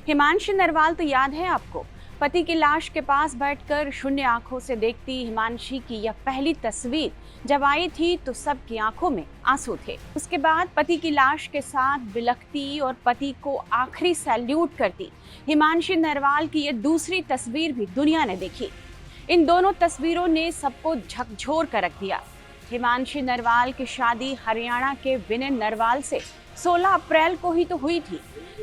हिमांशी नरवाल तो याद है आपको। पति की लाश के पास बैठकर शून्य आंखों से देखती हिमांशी की यह पहली तस्वीर जब आई थी तो सबकी आंखों में आंसू थे। उसके बाद पति की लाश के साथ बिलखती और पति को आखिरी सैल्यूट करती हिमांशी नरवाल की यह दूसरी तस्वीर भी दुनिया ने देखी। इन दोनों तस्वीरों ने सबको झकझोर कर रख दिया। हिमांशी नरवाल की शादी हरियाणा के विनय नरवाल से 16 अप्रैल को ही तो हुई थी।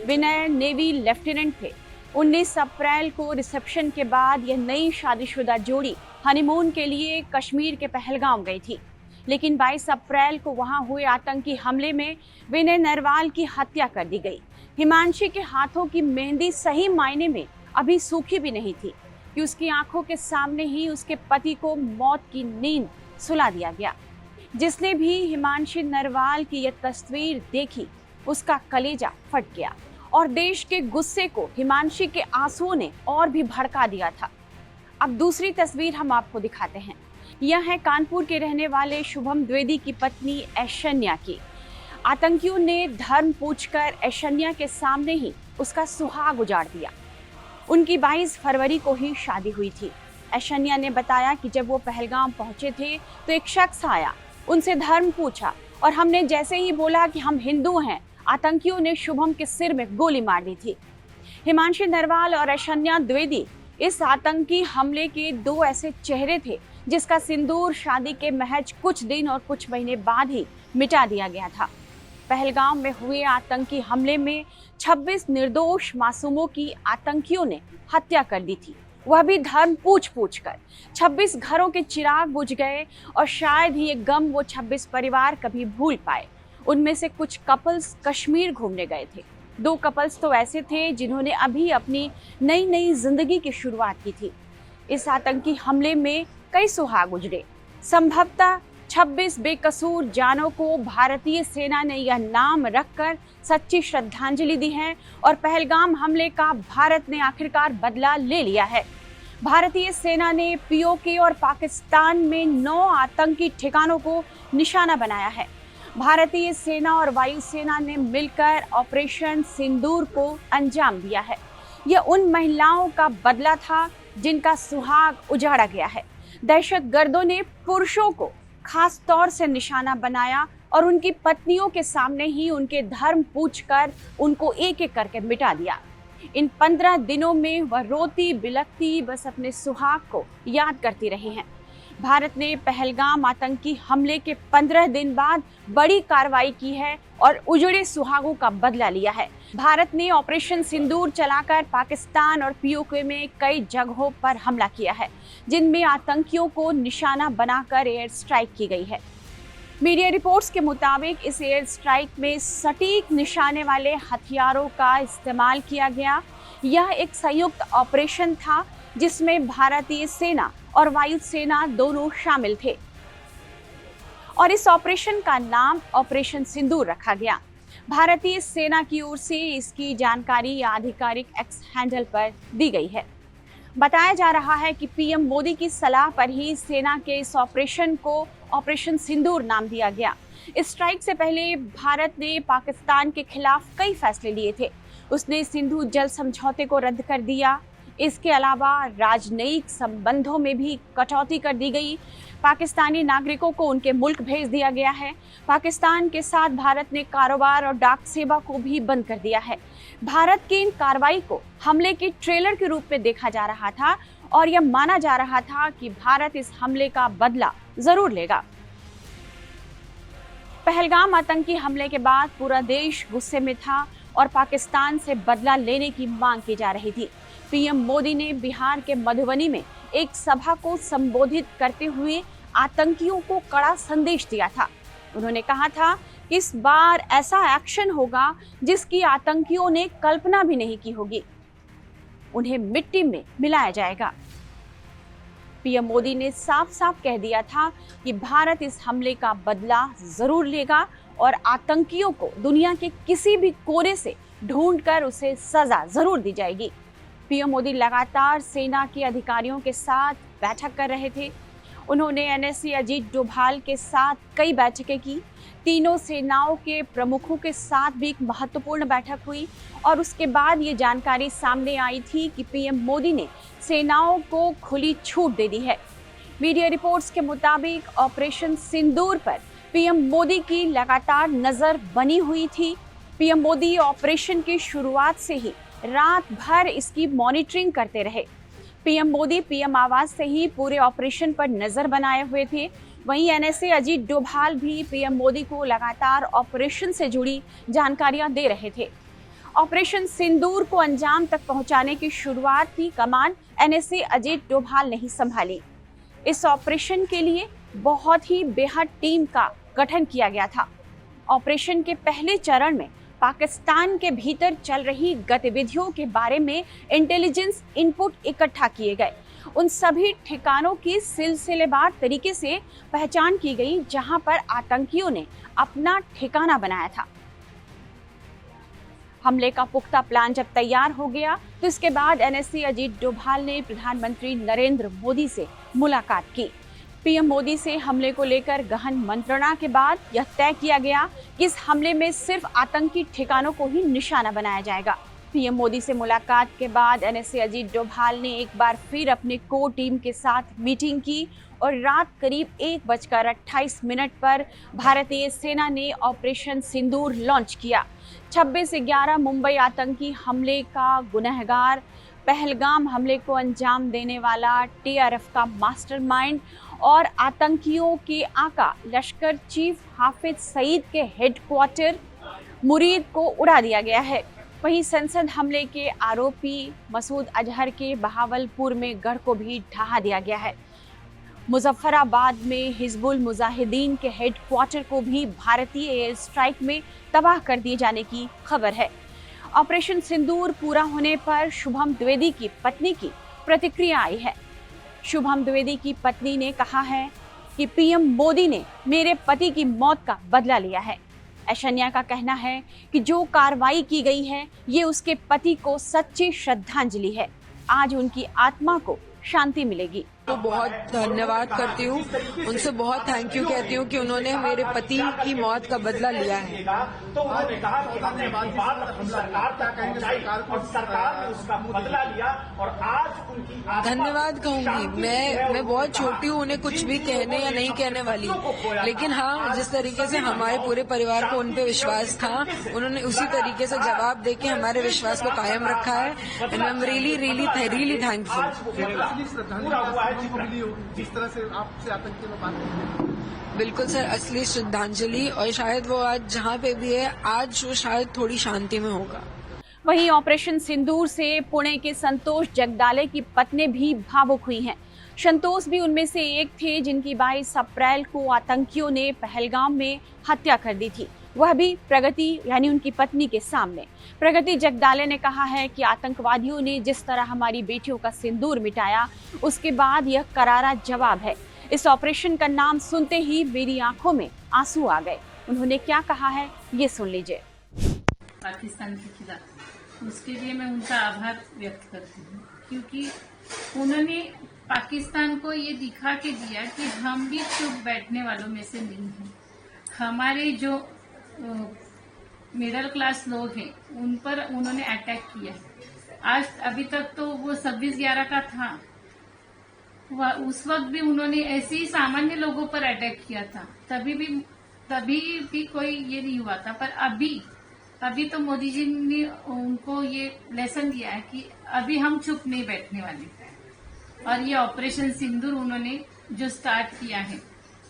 विनय नेवी लेफ्टिनेंट थे। 19 अप्रैल को रिसेप्शन के बाद यह नई शादीशुदा जोड़ी हनीमून के लिए कश्मीर के पहलगाम गई थी, लेकिन 22 अप्रैल को वहां हुए आतंकी हमले में विनय नरवाल की हत्या कर दी गई। हिमांशी के हाथों की मेहंदी सही मायने में अभी सूखी भी नहीं थी कि उसकी आंखों के सामने ही उसके पति को मौत की नींद सुला दिया गया। जिसने भी हिमांशी नरवाल की यह तस्वीर देखी उसका कलेजा फट गया और देश के गुस्से को हिमांशी के आंसुओं ने और भी भड़का दिया था। अब दूसरी तस्वीर हम आपको दिखाते हैं। यह है कानपुर के रहने वाले शुभम द्विवेदी की पत्नी ऐश्वर्या की। आतंकियों ने धर्म पूछकर ऐश्वर्या के सामने ही उसका सुहाग उजाड़ दिया। उनकी 22 फरवरी को ही शादी हुई थी। ऐश्वर्या ने बताया कि जब वो पहलगाम पहुंचे थे तो एक शख्स आया, उनसे धर्म पूछा और हमने जैसे ही बोला कि हम हिंदू हैं, आतंकियों ने शुभम के सिर में गोली मार दी थी। हिमांशी नरवाल और ऐश्वर्या द्विवेदी इस आतंकी हमले के दो ऐसे चेहरे थे जिसका सिंदूर शादी के महज कुछ दिन और कुछ महीने बाद ही मिटा दिया गया था। पहलगाम में हुए आतंकी हमले में 26 निर्दोष मासूमों की आतंकियों ने हत्या कर दी थी, वह भी धर्म पूछ कर। 26 घरों के चिराग बुझ गए और शायद ही ये गम वो 26 परिवार कभी भूल पाए। उनमें से कुछ कपल्स कश्मीर घूमने गए थे। 2 कपल्स तो ऐसे थे जिन्होंने अभी अपनी नई जिंदगी की शुरुआत की थी। इस आतंकी हमले में कई सुहाग उजड़े। संभवतः 26 बेकसूर जानों को भारतीय सेना ने यह नाम रखकर सच्ची श्रद्धांजलि दी है और पहलगाम हमले का भारत ने आखिरकार बदला ले लिया है। भारतीय सेना ने पीओके और पाकिस्तान में 9 आतंकी ठिकानों को निशाना बनाया है। भारतीय सेना और वायुसेना ने मिलकर ऑपरेशन सिंदूर को अंजाम दिया है। यह उन महिलाओं का बदला था जिनका सुहाग उजाड़ा गया है। दहशतगर्दों ने पुरुषों को खास तौर से निशाना बनाया और उनकी पत्नियों के सामने ही उनके धर्म पूछकर उनको एक एक करके मिटा दिया। इन 15 दिनों में वह रोती बिलखती बस अपने सुहाग को याद करती रही हैं। भारत ने पहलगाम आतंकी हमले के 15 दिन बाद बड़ी कार्रवाई की है और उजड़े सुहागों का बदला लिया है। भारत ने ऑपरेशन सिंदूर चलाकर पाकिस्तान और पीओके में कई जगहों पर हमला किया है, जिनमें आतंकियों को निशाना बनाकर एयर स्ट्राइक की गई है। मीडिया रिपोर्ट्स के मुताबिक इस एयर स्ट्राइक में सटीक निशाने वाले हथियारों का इस्तेमाल किया गया। यह एक संयुक्त ऑपरेशन था जिसमें भारतीय सेना और वायुसेना दोनों शामिल थे और इस ऑपरेशन का नाम ऑपरेशन सिंदूर रखा गया। भारतीय सेना की ओर से इसकी जानकारी आधिकारिक एक्स हैंडल पर दी गई है। बताया जा रहा है कि पीएम मोदी की सलाह पर ही सेना के इस ऑपरेशन को ऑपरेशन सिंदूर नाम दिया गया। इस स्ट्राइक से पहले भारत ने पाकिस्तान के खिलाफ कई फैसले लिए थे। उसने सिंधु जल समझौते को रद्द कर दिया। इसके अलावा राजनयिक संबंधों में भी कटौती कर दी गई। पाकिस्तानी नागरिकों को उनके मुल्क भेज दिया गया है। पाकिस्तान के साथ भारत ने कारोबार और डाक सेवा को भी बंद कर दिया है। भारत की इन कार्रवाई को हमले के ट्रेलर के रूप में देखा जा रहा था और यह माना जा रहा था कि भारत इस हमले का बदला जरूर लेगा। पहलगाम आतंकी हमले के बाद पूरा देश गुस्से में था और पाकिस्तान से बदला लेने की मांग की जा रही थी। पीएम मोदी ने बिहार के मधुबनी में एक सभा को संबोधित करते हुए आतंकियों को कड़ा संदेश दिया था। उन्होंने कहा था कि इस बार ऐसा एक्शन होगा जिसकी आतंकियों ने कल्पना भी नहीं की होगी। उन्हें मिट्टी में मिलाया जाएगा। पीएम मोदी ने साफ साफ कह दिया था कि भारत इस हमले का बदला जरूर लेगा और आतंकियों को दुनिया के किसी भी कोने से ढूंढकर उसे सजा जरूर दी जाएगी। पीएम मोदी लगातार सेना के अधिकारियों के साथ बैठक कर रहे थे उन्होंने एनएसए अजीत डोभाल के साथ कई बैठकें की। तीनों सेनाओं के प्रमुखों के साथ भी एक महत्वपूर्ण बैठक हुई और उसके बाद ये जानकारी सामने आई थी कि पीएम मोदी ने सेनाओं को खुली छूट दे दी है। मीडिया रिपोर्ट्स के मुताबिक ऑपरेशन सिंदूर पर पीएम मोदी की लगातार नजर बनी हुई थी। पीएम मोदी ऑपरेशन की शुरुआत से ही रात भर इसकी मॉनिटरिंग करते रहे। पीएम मोदी पीएम आवास से ही पूरे ऑपरेशन पर नजर बनाए हुए थे। वहीं एनएसए अजीत डोभाल भी पीएम मोदी को लगातार ऑपरेशन से जुड़ी जानकारियां दे रहे थे। ऑपरेशन सिंदूर को अंजाम तक पहुंचाने की शुरुआत की कमान एनएसए अजीत डोभाल ने ही संभाली। इस ऑपरेशन के लिए बहुत ही बेहद टीम का गठन किया गया था। ऑपरेशन के पहले चरण में पाकिस्तान के भीतर चल रही गतिविधियों के बारे में इंटेलिजेंस इनपुट इकट्ठा किए गए। उन सभी ठिकानों की सिलसिलेवार तरीके से पहचान की गई जहां पर आतंकियों ने अपना ठिकाना बनाया था। हमले का पुख्ता प्लान जब तैयार हो गया तो इसके बाद एनएसए अजीत डोभाल ने प्रधानमंत्री नरेंद्र मोदी से मुलाकात की। पीएम मोदी से हमले को लेकर गहन मंत्रणा के बाद यह तय किया गया कि इस हमले में सिर्फ आतंकी ठिकानों को ही निशाना बनाया जाएगा। पीएम मोदी से मुलाकात के बाद एनएसए अजीत डोभाल ने एक बार फिर अपने कोर टीम के साथ मीटिंग की और रात करीब 1:28 पर भारतीय सेना ने ऑपरेशन सिंदूर लॉन्च किया। 26/11 मुंबई आतंकी हमले का गुनहगार, पहलगाम हमले को अंजाम देने वाला टीआरएफ का मास्टरमाइंड और आतंकियों के आका लश्कर चीफ हाफिज सईद के हेडक्वार्टर मुरीद को उड़ा दिया गया है। वहीं संसद हमले के आरोपी मसूद अजहर के बहावलपुर में गढ़ को भी ढहा दिया गया है। मुजफ्फराबाद में हिजबुल मुजाहिदीन के हेडक्वार्टर को भी भारतीय एयर स्ट्राइक में तबाह कर दिए जाने की खबर है। ऑपरेशन सिंदूर पूरा होने पर शुभम द्विवेदी की पत्नी की प्रतिक्रिया आई है। शुभम द्विवेदी की पत्नी ने कहा है कि पीएम मोदी ने मेरे पति की मौत का बदला लिया है। ऐशन्या का कहना है कि जो कार्रवाई की गई है ये उसके पति को सच्ची श्रद्धांजलि है। आज उनकी आत्मा को शांति मिलेगी। तो बहुत धन्यवाद करती हूँ, उनसे बहुत थैंक यू कहती हूँ कि उन्होंने मेरे पति की मौत का बदला लिया है। तो उन्होंने कहा कि हमने बात सरकार तक पहुंचाई और सरकार ने उसका बदला लिया और आज उनकी धन्यवाद कहूंगी। मैं बहुत छोटी हूँ, उन्हें कुछ भी कहने या नहीं कहने वाली, लेकिन हाँ जिस तरीके से हमारे पूरे परिवार को उन पे विश्वास था, उन्होंने उसी तरीके से जवाब देके हमारे विश्वास को कायम रखा है। And I am really thankful. जिस तरह से आपसे आतंकी में बात की। बिल्कुल सर, असली श्रद्धांजलि, और शायद वो आज जहाँ पे भी है आज वो शायद थोड़ी शांति में होगा। वहीं ऑपरेशन सिंदूर से पुणे के संतोष जगदाले की पत्नी भी भावुक हुई हैं। संतोष भी उनमें से एक थे जिनकी 22 अप्रैल को आतंकियों ने पहलगाम में हत्या कर दी थी, वह भी प्रगति यानी उनकी पत्नी के सामने। प्रगति जगदाले ने कहा है कि आतंकवादियों ने जिस तरह हमारी बेटियों का सिंदूर मिटाया उसके बाद यह करारा जवाब है। इस ऑपरेशन का नाम सुनते ही मेरी आंखों में आंसू आ गए। उन्होंने क्या कहा है ये सुन लीजिए। पाकिस्तान के खिलाफ उसके लिए मैं उनका आभार व्यक्त करती हूँ, क्योंकि उन्होंने पाकिस्तान को ये दिखा के दिया कि हम भी चुप बैठने वालों में से नहीं हैं। हमारे जो मिडिल क्लास लोग हैं उन पर उन्होंने अटैक किया। आज अभी तक तो वो 26/11 का था, उस वक्त भी उन्होंने ऐसे ही सामान्य लोगों पर अटैक किया था, तभी भी कोई ये नहीं हुआ था। पर अभी तो मोदी जी ने उनको ये लेसन दिया है कि अभी हम चुप नहीं बैठने वाले। और ये ऑपरेशन सिंदूर उन्होंने जो स्टार्ट किया है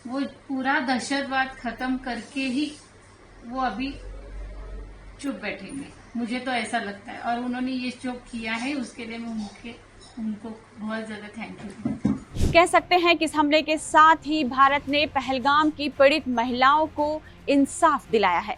वो पूरा दहशतवाद खत्म करके ही वो अभी चुप बैठेंगे, मुझे तो ऐसा लगता है। और उन्होंने ये जो किया है उसके लिए मैं उनको बहुत ज्यादा थैंक यू कह सकते हैं कि इस हमले के साथ ही भारत ने पहलगाम की पीड़ित महिलाओं को इंसाफ दिलाया है।